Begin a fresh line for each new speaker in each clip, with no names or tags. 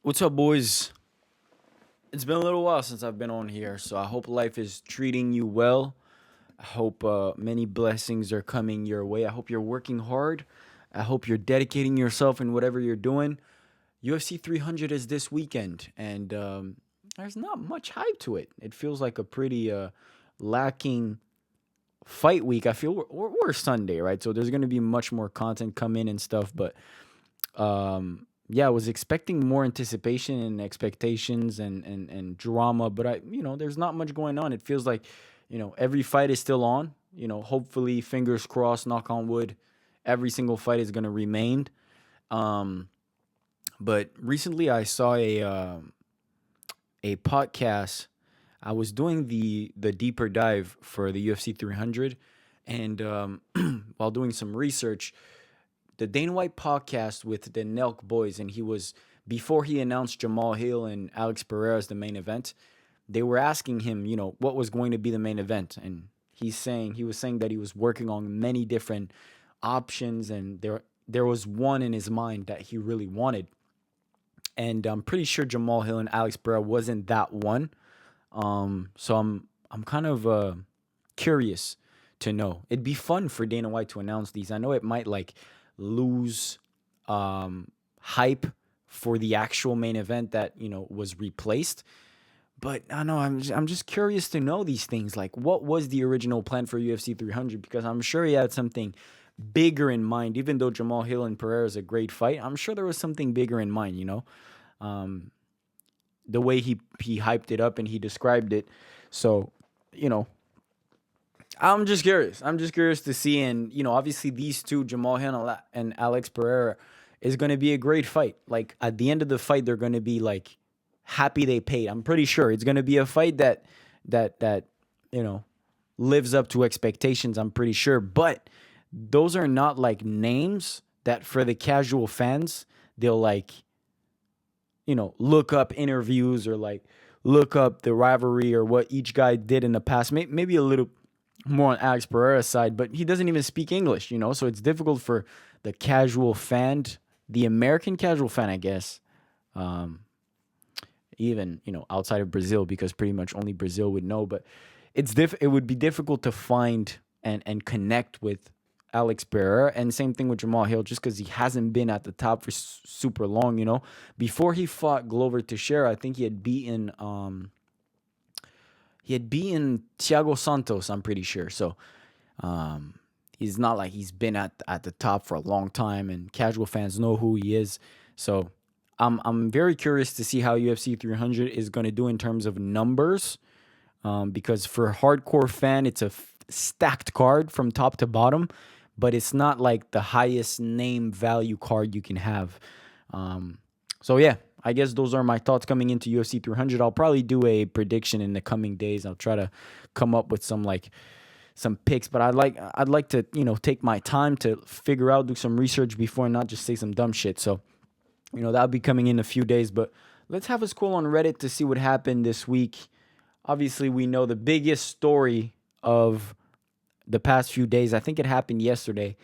What's up, boys? It's been a little while since I've been on here, so I hope life is treating you well. I hope many blessings are coming your way. I hope you're working hard. I hope you're dedicating yourself in whatever you're doing. UFC 300 is this weekend, and there's not much hype to it. It feels like a pretty lacking fight week. I feel we're Sunday, right? So there's going to be much more content come in and stuff, but yeah, I was expecting more anticipation and expectations and drama, but there's not much going on. It feels like, every fight is still on. Hopefully, fingers crossed, knock on wood, every single fight is going to remain. Um, but recently, I saw a podcast. I was doing the deeper dive for the UFC 300, and while doing some research, the Dana White podcast with the Nelk boys, and he was before he announced Jamal Hill and Alex Pereira as the main event. They were asking him, what was going to be the main event, and he was saying that he was working on many different options, and there was one in his mind that he really wanted, and I'm pretty sure Jamal Hill and Alex Pereira wasn't that one. So I'm kind of curious to know. It'd be fun for Dana White to announce these. I know it might like lose hype for the actual main event that was replaced. But I know I'm just curious to know these things. Like, what was the original plan for UFC 300? Because I'm sure he had something bigger in mind. Even though Jamal Hill and Pereira is a great fight, I'm sure there was something bigger in mind. Um, the way he hyped it up and he described it. So, you know, I'm just curious. I'm just curious to see, and obviously these two, Jamal Hill and Alex Pereira, is going to be a great fight. Like at the end of the fight, they're going to be like happy they paid. I'm pretty sure it's going to be a fight that you know lives up to expectations. I'm pretty sure, but those are not like names that for the casual fans they'll like look up interviews or like look up the rivalry or what each guy did in the past. Maybe a little more on Alex Pereira's side, but he doesn't even speak English, so it's difficult for the casual fan, the American casual fan, I guess, um, even outside of Brazil, because pretty much only Brazil would know. But it would be difficult to find and connect with Alex Pereira, and same thing with Jamal Hill, just because he hasn't been at the top for super long. Before he fought Glover Teixeira, I think he had beaten Thiago Santos, I'm pretty sure. So he's not like he's been at the top for a long time, and casual fans know who he is. So I'm very curious to see how UFC 300 is going to do in terms of numbers, because for a hardcore fan, it's a stacked card from top to bottom, but it's not like the highest name value card you can have. So yeah, I guess those are my thoughts coming into UFC 300. I'll probably do a prediction in the coming days. I'll try to come up with some picks, but I'd like to take my time to figure out, do some research before, and not just say some dumb shit. So that'll be coming in a few days. But let's have a scroll on Reddit to see what happened this week. Obviously, we know the biggest story of the past few days, I think it happened yesterday,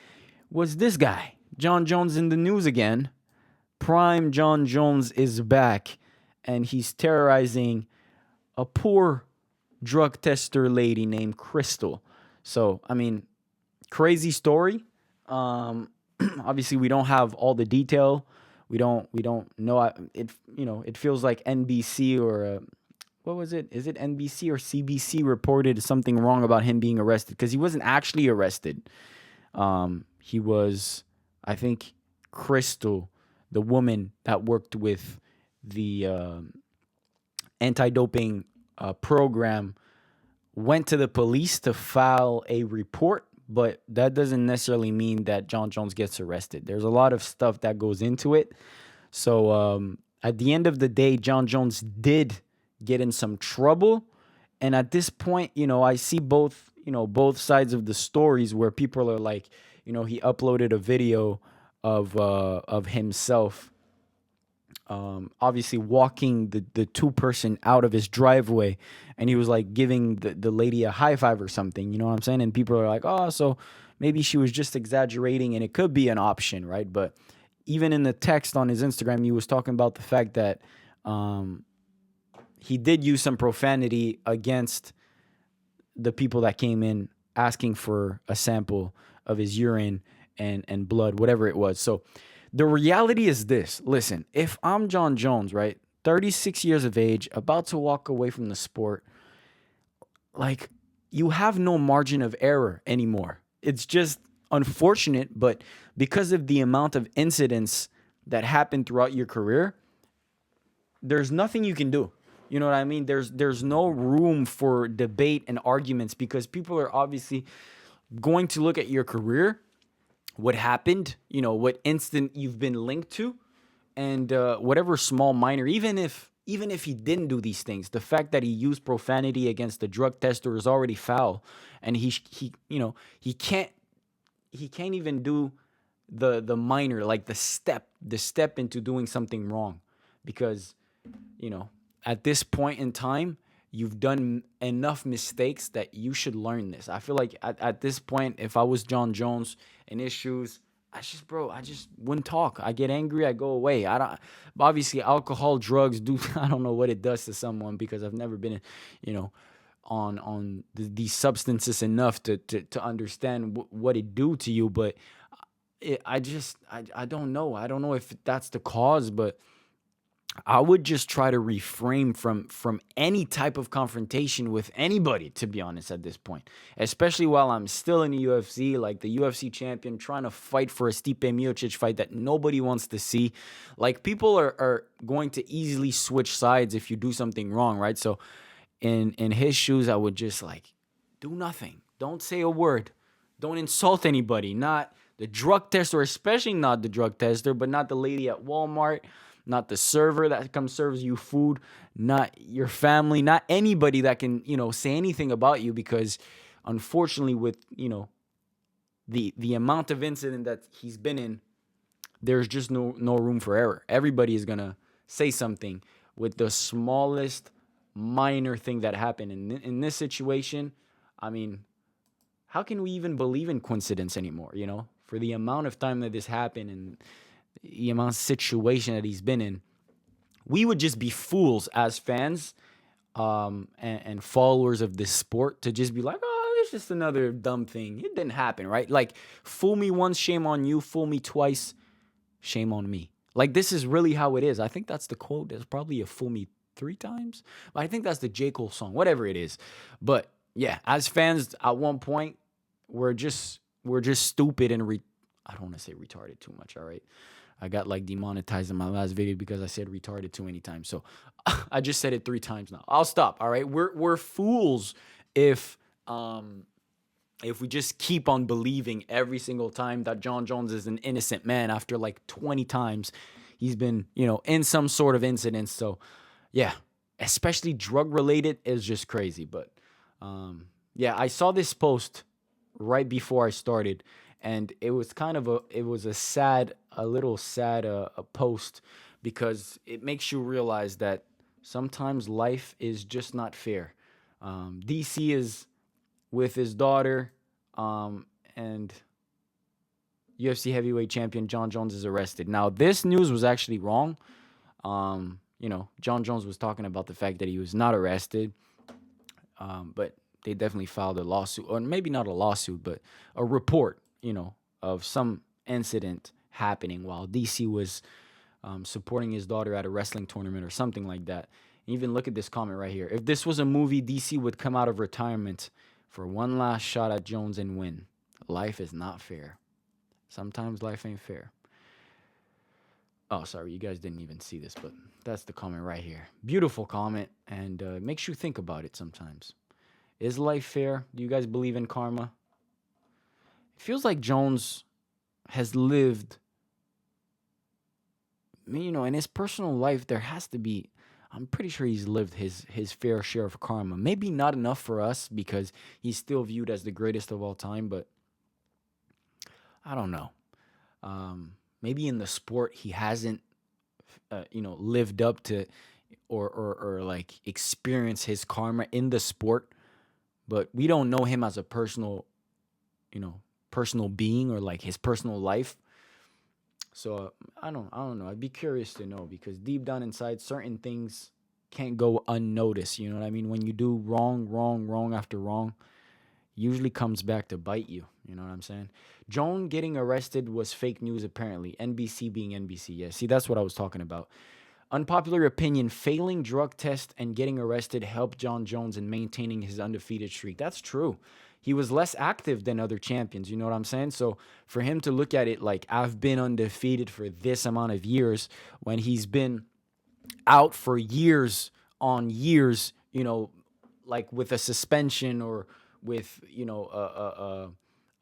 was this guy, Jon Jones, in the news again. Prime Jon Jones is back, and he's terrorizing a poor drug tester lady named Crystal. So, I mean, crazy story. Obviously, we don't have all the detail. We don't know. It feels like NBC or what was it? Is it NBC or CBC reported something wrong about him being arrested, because he wasn't actually arrested. He was, I think, Crystal, the woman that worked with the anti-doping program, went to the police to file a report, but that doesn't necessarily mean that Jon Jones gets arrested. There's a lot of stuff that goes into it. So at the end of the day, Jon Jones did get in some trouble. And at this point, I see both sides of the stories, where people are like, he uploaded a video of himself, obviously walking the two-person out of his driveway, and he was like giving the lady a high five or something, you know what I'm saying? And people are like, oh, so maybe she was just exaggerating, and it could be an option, right? But even in the text on his Instagram, he was talking about the fact that he did use some profanity against the people that came in asking for a sample of his urine and blood, whatever it was. So the reality is this. Listen, if I'm Jon Jones, right, 36 years of age, about to walk away from the sport, like, you have no margin of error anymore. It's just unfortunate, but because of the amount of incidents that happened throughout your career, there's nothing you can do. You know what I mean? There's no room for debate and arguments because people are obviously going to look at your career, what happened, what instant you've been linked to, and whatever small minor, even if he didn't do these things, the fact that he used profanity against the drug tester is already foul, and he can't even do the minor, like the step into doing something wrong, because at this point in time, you've done enough mistakes that you should learn this. I feel like at this point, if I was Jon Jones in his shoes, I just wouldn't talk. I get angry, I go away. I don't. Obviously, alcohol, drugs do. I don't know what it does to someone because I've never been, on these substances enough to understand what it do to you. But I don't know. I don't know if that's the cause, but I would just try to refrain from any type of confrontation with anybody, to be honest, at this point. Especially while I'm still in the UFC, like the UFC champion, trying to fight for a Stipe Miocic fight that nobody wants to see. Like, people are going to easily switch sides if you do something wrong, right? So in his shoes, I would just, like, do nothing. Don't say a word. Don't insult anybody. Not the drug tester, especially not the drug tester, but not the lady at Walmart, not the server that comes serves you food, not your family, not anybody that can, say anything about you, because unfortunately with, the amount of incident that he's been in, there's just no room for error. Everybody is going to say something with the smallest minor thing that happened. And in this situation, I mean, how can we even believe in coincidence anymore, for the amount of time that this happened and the amount of situation that he's been in? We would just be fools as fans and followers of this sport to just be like, oh, it's just another dumb thing. It didn't happen, right? Like, fool me once, shame on you. Fool me twice, shame on me. Like, this is really how it is. I think that's the quote. There's probably a fool me 3 times. But I think that's the J. Cole song, whatever it is. But yeah, as fans, at one point, we're just stupid and I don't want to say retarded too much, all right? I got like demonetized in my last video because I said retarded too many times. So I just said it 3 times now. I'll stop. All right. We're fools if we just keep on believing every single time that Jon Jones is an innocent man after like 20 times he's been, in some sort of incident. So yeah, especially drug related is just crazy. But yeah, I saw this post right before I started, and it was a little sad post, because it makes you realize that sometimes life is just not fair. DC is with his daughter, and UFC heavyweight champion Jon Jones is arrested. Now, this news was actually wrong. Jon Jones was talking about the fact that he was not arrested, but they definitely filed a lawsuit, or maybe not a lawsuit, but a report, of some incident happening while DC was supporting his daughter at a wrestling tournament or something like that. And even look at this comment right here. If this was a movie, DC would come out of retirement for one last shot at Jones and win. Life is not fair. Sometimes life ain't fair. Oh, sorry, you guys didn't even see this, but that's the comment right here. Beautiful comment, and makes you think about it sometimes. Is life fair? Do you guys believe in karma? It feels like Jones has lived, in his personal life, there has to be, I'm pretty sure he's lived his fair share of karma. Maybe not enough for us because he's still viewed as the greatest of all time, but I don't know. Maybe in the sport he hasn't, lived up to or like experienced his karma in the sport, but we don't know him as a personal being or like his personal life. So I don't know. I'd be curious to know because deep down inside, certain things can't go unnoticed. You know what I mean? When you do wrong, wrong, wrong after wrong, usually comes back to bite you. You know what I'm saying? Joan getting arrested was fake news, apparently. NBC being NBC. Yeah, see, that's what I was talking about. Unpopular opinion, failing drug test and getting arrested helped Jon Jones in maintaining his undefeated streak. That's true. He was less active than other champions. You know what I'm saying? So for him to look at it like, I've been undefeated for this amount of years when he's been out for years on years, like with a suspension or with,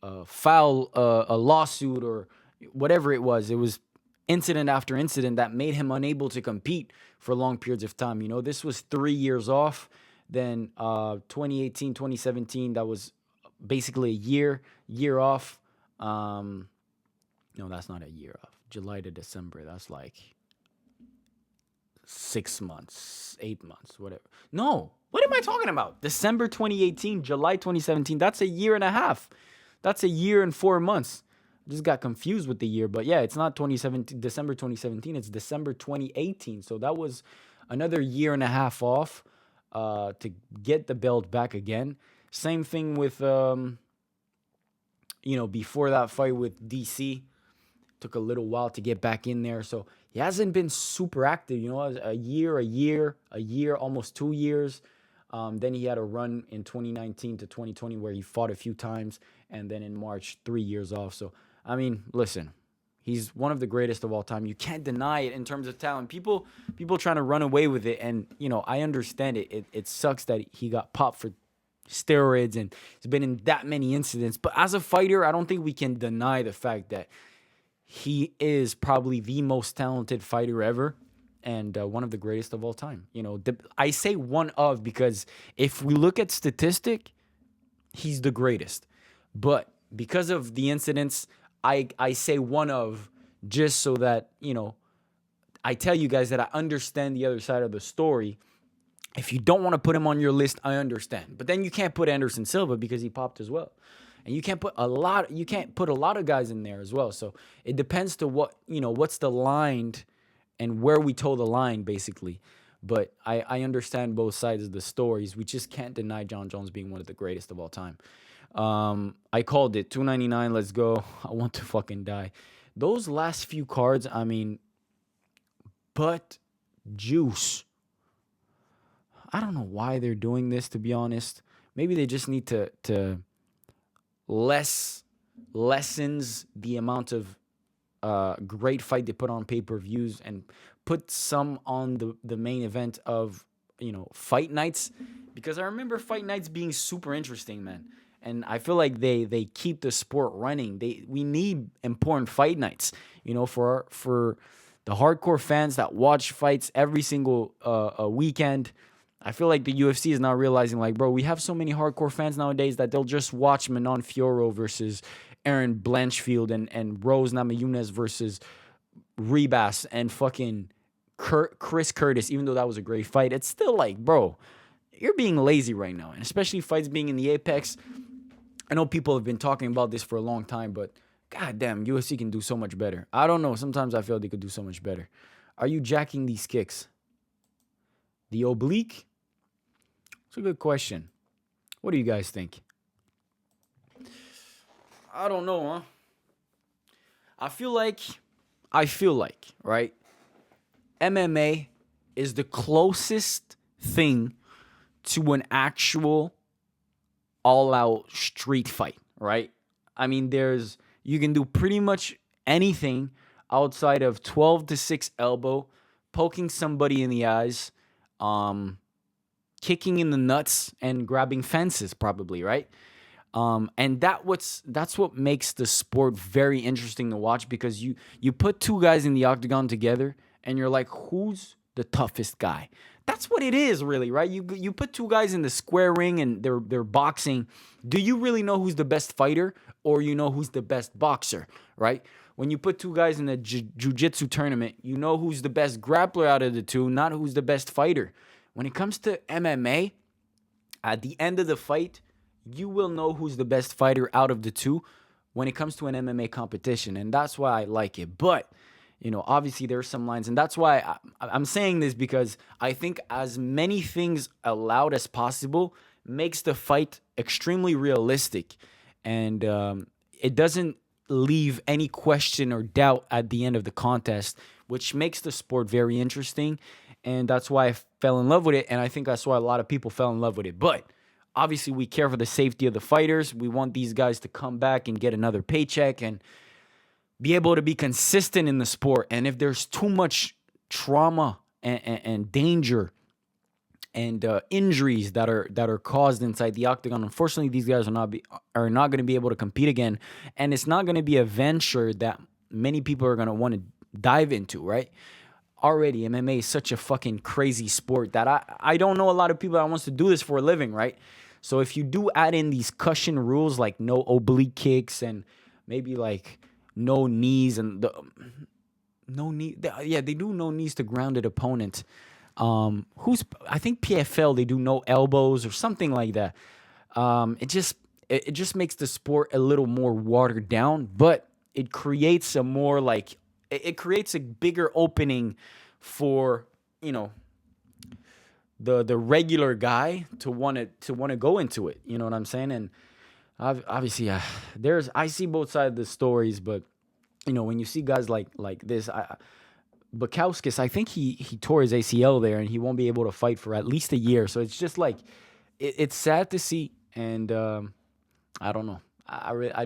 a foul, a lawsuit or whatever it was incident after incident that made him unable to compete for long periods of time. This was 3 years off. Then 2018, 2017, that was basically a year off. No, that's not a year off. July to December, that's like 6 months, 8 months, whatever. No, what am I talking about? December 2018, July 2017. That's a year and a half. That's a year and 4 months. I just got confused with the year, but yeah, it's not 2017, December 2017. It's December 2018. So that was another year and a half off to get the belt back again. Same thing with, before that fight with DC. Took a little while to get back in there. So he hasn't been super active, a year, almost 2 years. Then he had a run in 2019 to 2020 where he fought a few times. And then in March, 3 years off. So, I mean, listen, he's one of the greatest of all time. You can't deny it in terms of talent. People trying to run away with it. And, I understand it. It sucks that he got popped for steroids and he's been in that many incidents. But as a fighter, I don't think we can deny the fact that he is probably the most talented fighter ever and one of the greatest of all time. I say one of because if we look at statistic, he's the greatest. But because of the incidents, I say one of just so that, I tell you guys that I understand the other side of the story. If you don't want to put him on your list, I understand. But then you can't put Anderson Silva because he popped as well. And you can't put a lot of guys in there as well. So it depends to what's the line and where we toe the line, basically. But I understand both sides of the stories. We just can't deny Jon Jones being one of the greatest of all time. I called it. 299, let's go. I want to fucking die. Those last few cards, I mean, but juice. I don't know why they're doing this, to be honest. Maybe they just need to lessens the amount of great fight they put on pay-per-views and put some on the main event of fight nights, because I remember fight nights being super interesting, man. And I feel like they keep the sport running. We need important fight nights, for the hardcore fans that watch fights every single weekend. I feel like the UFC is now realizing, like, bro, we have so many hardcore fans nowadays that they'll just watch Manon Fiorot versus Aaron Blanchfield and Rose Namajunas versus Rebus and fucking Chris Curtis, even though that was a great fight. It's still like, bro, you're being lazy right now. And especially fights being in the Apex. I know people have been talking about this for a long time, but goddamn, UFC can do so much better. I don't know. Sometimes I feel they could do so much better. Are you jacking these kicks? The oblique? It's a good question. What do you guys think? I don't know, huh? I feel like, right? MMA is the closest thing to an actual all-out street fight, right? I mean, you can do pretty much anything outside of 12 to 6 elbow, poking somebody in the eyes, kicking in the nuts, and grabbing fences, probably, right? And that's what makes the sport very interesting to watch, because you put two guys in the octagon together and you're like, who's the toughest guy? That's what it is, really, right? You put two guys in the square ring and they're boxing. Do you really know who's the best fighter, or who's the best boxer, right? When you put two guys in a jiu-jitsu tournament, you know who's the best grappler out of the two, not who's the best fighter. When it comes to MMA, at the end of the fight, you will know who's the best fighter out of the two when it comes to an MMA competition, and that's why I like it. But obviously there's some lines, and that's why I'm saying this, because I think as many things allowed as possible makes the fight extremely realistic, and it doesn't leave any question or doubt at the end of the contest, which makes the sport very interesting. And that's why I fell in love with it, and I think that's why a lot of people fell in love with it. But obviously we care for the safety of the fighters. We want these guys to come back and get another paycheck and be able to be consistent in the sport. And if there's too much trauma and danger and injuries that are caused inside the octagon, unfortunately, these guys are not going to be able to compete again, and it's not going to be a venture that many people are going to want to dive into, right? Already, MMA is such a fucking crazy sport that I don't know a lot of people that wants to do this for a living, right? So if you do add in these cushion rules like no oblique kicks and maybe like no knees and they do no knees to grounded opponent. I think PFL, they do no elbows or something like that. It just makes the sport a little more watered down, but it creates a more like it creates a bigger opening for the regular guy to want to go into it. You know what I'm saying? And obviously, I see both sides of the stories, but when you see guys like this, Bukowskis, I think he tore his ACL there, and he won't be able to fight for at least a year. So it's just like it's sad to see, and I don't know. I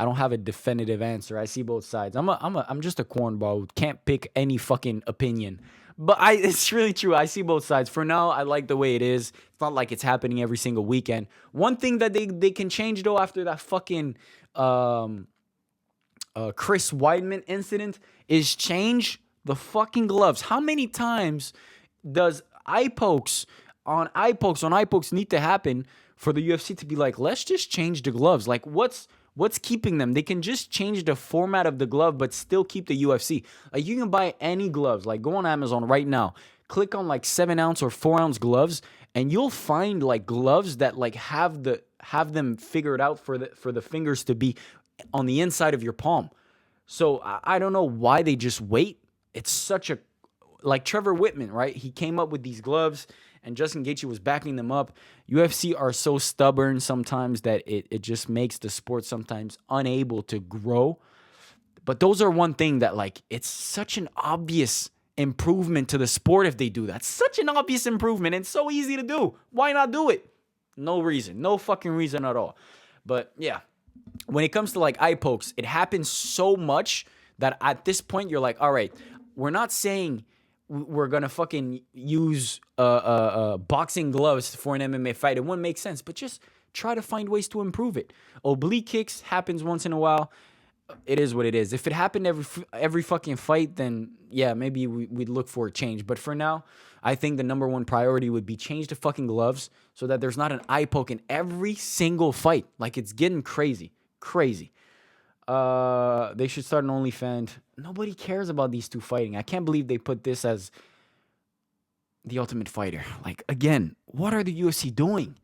don't have a definitive answer. I see both sides. I'm just a cornball who can't pick any fucking opinion. But it's really true. I see both sides. For now, I like the way it is. It's not like it's happening every single weekend. One thing that they can change, though, after that fucking Chris Weidman incident, is change the fucking gloves. How many times does eye pokes need to happen for the UFC to be like, let's just change the gloves? Like, what's keeping them? They can just change the format of the glove, but still keep the UFC. Like, you can buy any gloves. Like, go on Amazon right now, click on like 7-ounce or 4-ounce gloves, and you'll find like gloves that like have them figured out for the fingers to be on the inside of your palm. So I don't know why they just wait. It's such a, like Trevor Whitman, right? He came up with these gloves, and Justin Gaethje was backing them up. UFC are so stubborn sometimes that it just makes the sport sometimes unable to grow. But those are one thing that, like, it's such an obvious improvement to the sport if they do that. Such an obvious improvement, and so easy to do. Why not do it? No reason. No fucking reason at all. But yeah, when it comes to like eye pokes, it happens so much that at this point you're like, all right, we're not saying we're gonna fucking use boxing gloves for an MMA fight. It wouldn't make sense, but just try to find ways to improve it. Oblique kicks happens once in a while. It is what it is. If it happened every fucking fight, then yeah, maybe we'd look for a change. But for now, I think the number one priority would be change the fucking gloves so that there's not an eye poke in every single fight. Like, it's getting crazy. They should start an OnlyFans. Nobody cares about these two fighting. I can't believe they put this as the Ultimate Fighter. Like, again, what are the UFC doing?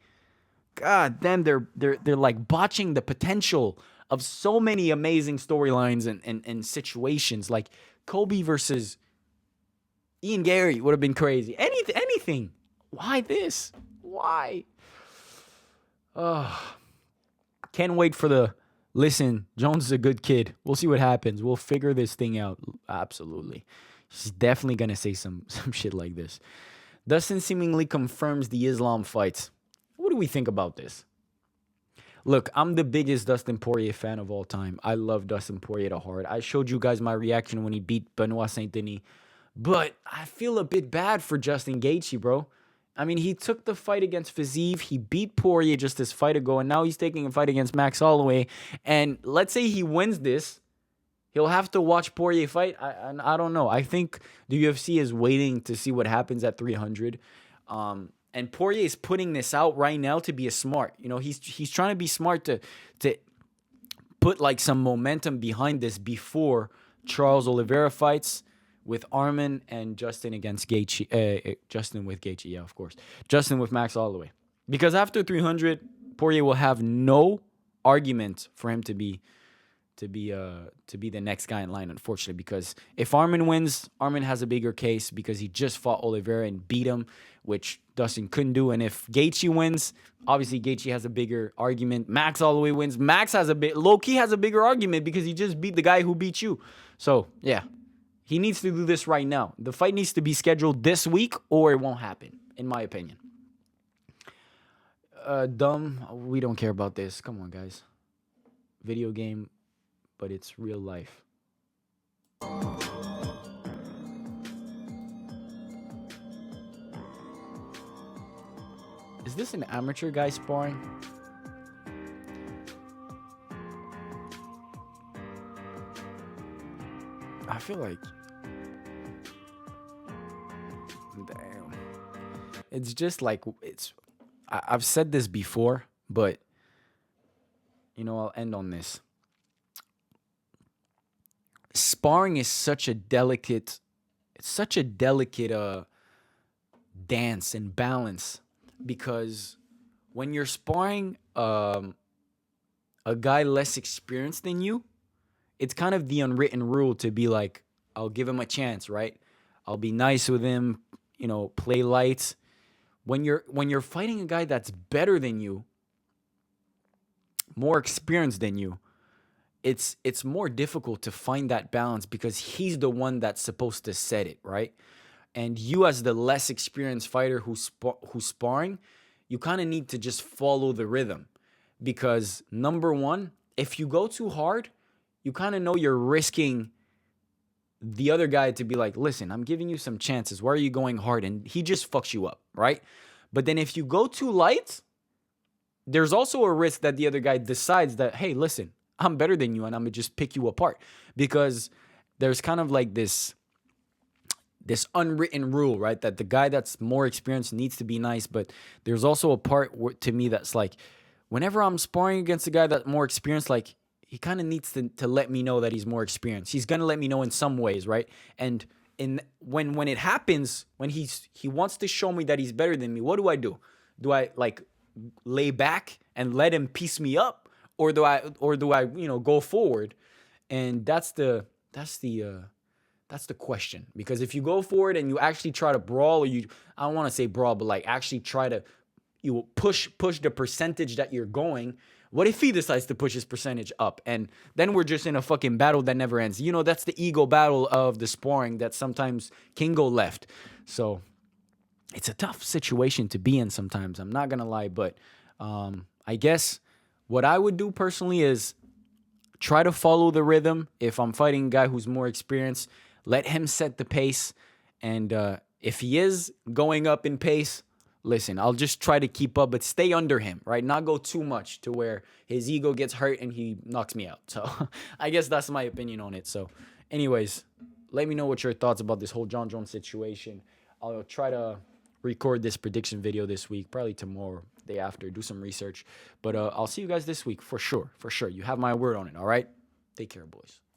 God damn, they're like botching the potential of so many amazing storylines and situations. Like Kobe versus Ian Gary would have been crazy. Anything. Why this? Why? Can't wait for the... Listen, Jones is a good kid. We'll see what happens. We'll figure this thing out. Absolutely. She's definitely going to say some shit like this. Dustin seemingly confirms the Islam fights. What do we think about this? Look, I'm the biggest Dustin Poirier fan of all time. I love Dustin Poirier to heart. I showed you guys my reaction when he beat Benoit Saint-Denis. But I feel a bit bad for Justin Gaethje, bro. I mean, he took the fight against Fiziev. He beat Poirier just this fight ago, and now he's taking a fight against Max Holloway. And let's say he wins this, he'll have to watch Poirier fight. I don't know. I think the UFC is waiting to see what happens at 300. And Poirier is putting this out right now to be a smart. You know, he's trying to be smart to put like some momentum behind this before Charles Oliveira fights with Arman and Justin against Gaethje. Justin with Gaethje, yeah, of course. Justin with Max Holloway. Because after 300, Poirier will have no argument for him to be the next guy in line, unfortunately, because if Armin wins, Armin has a bigger case because he just fought Oliveira and beat him, which Dustin couldn't do. And if Gaethje wins, obviously Gaethje has a bigger argument. Max Holloway wins. Max has low-key has a bigger argument because he just beat the guy who beat you. So, yeah, he needs to do this right now. The fight needs to be scheduled this week or it won't happen, in my opinion. Dumb. We don't care about this. Come on, guys. Video game, but it's real life. Is this an amateur guy sparring? I feel like... Damn. It's just like... I've said this before, but... I'll end on this. Sparring is such a delicate... It's such a delicate dance and balance. Because when you're sparring a guy less experienced than you, it's kind of the unwritten rule to be like, I'll give him a chance, right? I'll be nice with him, play light. When you're fighting a guy that's better than you, more experienced than you, it's more difficult to find that balance because he's the one that's supposed to set it, right? And you, as the less experienced fighter who's sparring, you kind of need to just follow the rhythm. Because, number one, if you go too hard, you kind of know you're risking the other guy to be like, listen, I'm giving you some chances. Why are you going hard? And he just fucks you up, right? But then if you go too light, there's also a risk that the other guy decides that, hey, listen, I'm better than you and I'm going to just pick you apart. Because there's kind of like this unwritten rule, right? That the guy that's more experienced needs to be nice. But there's also a part to me that's like, whenever I'm sparring against a guy that's more experienced, like, he kind of needs to let me know that he's more experienced. He's going to let me know in some ways, right? And when it happens, when he wants to show me that he's better than me, what do? Do I like lay back and let him piece me up? Or do I go forward? And that's the question. Because if you go forward and you actually try to brawl, or I don't want to say brawl, but like actually try to push the percentage that you're going. What if he decides to push his percentage up? And then we're just in a fucking battle that never ends. That's the ego battle of the sparring that sometimes can go left. So it's a tough situation to be in sometimes. I'm not going to lie. But I guess what I would do personally is try to follow the rhythm. If I'm fighting a guy who's more experienced, let him set the pace. And if he is going up in pace, listen, I'll just try to keep up, but stay under him, right? Not go too much to where his ego gets hurt and he knocks me out. So I guess that's my opinion on it. So anyways, let me know what your thoughts about this whole Jon Jones situation. I'll try to record this prediction video this week, probably tomorrow, day after, do some research. But I'll see you guys this week for sure. For sure. You have my word on it, all right? Take care, boys.